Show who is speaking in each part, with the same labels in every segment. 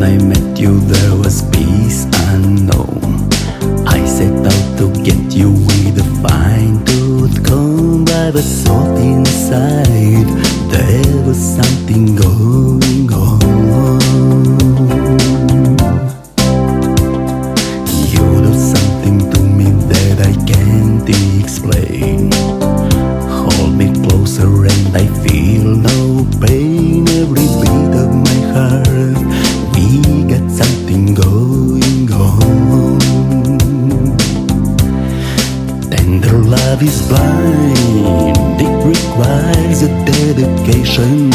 Speaker 1: When I met you there was peace unknown. I set out to get you with a fine tooth comb. I was soft inside, there was something going on. You do something to me that I can't explain. Hold me closer and I feel no pain. Every beat of my heart, we got something going on. Tender love is blind, it requires a dedication.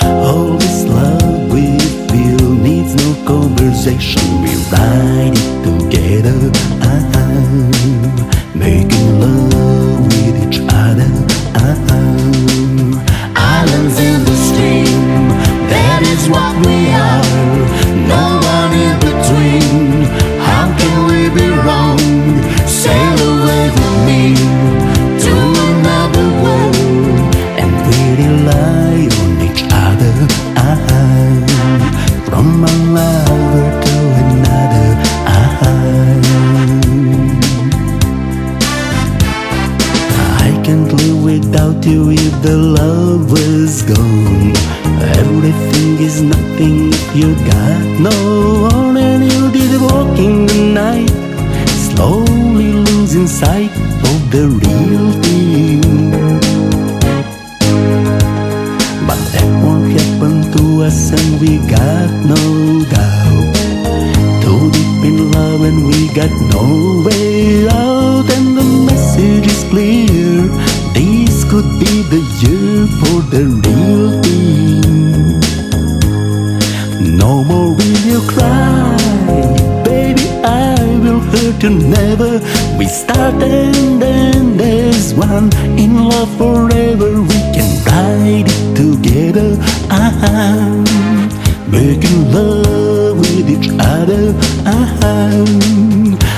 Speaker 1: All this love we feel needs no conversation. We ride it together, making love with each other. Islands in the stream, that is what we are. No one in between, how can we be wrong? Sail away with me to another world, and we rely on each other. From one lover to another. I can't live without you if the love was gone. Everything is nothing if you got no one. And you did walk in the night, slowly losing sight of the real thing. But that won't happen to us, and we got no doubt. Too deep in love and we got no way out. And the message is clear, this could be the year for the real thing. No more will you cry, baby, I will hurt you never. We start and end as one, in love forever. We can ride it together, making love with each other.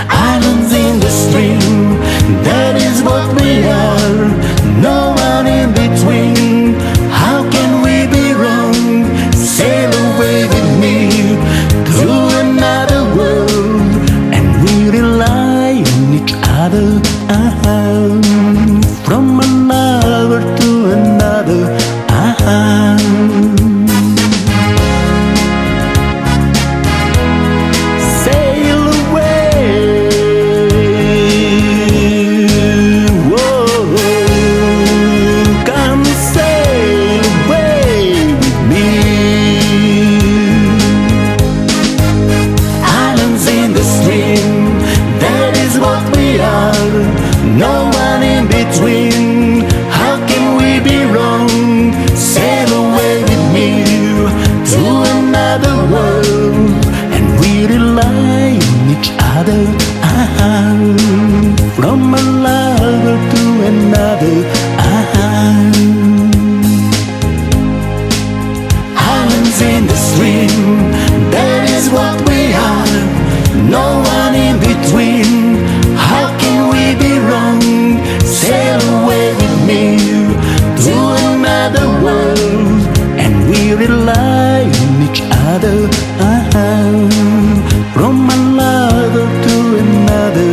Speaker 1: Islands in the stream, that is what we are. No one in between, how can we be wrong? Sail away with me to another world, and we rely on each other. From another to another. Sail away, whoa, come sail away with me. Islands in the stream, that is what we are. No one in between, how can we be wrong? Sail away with me to another world, and we rely on each other. From one lover to another. Islands in the stream, that is what we are. No one in between, how can we be wrong? Sail away with me to another world, and we rely on each other. From one lover to another.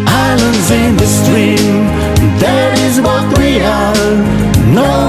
Speaker 1: Islands in the stream, that is what we are. No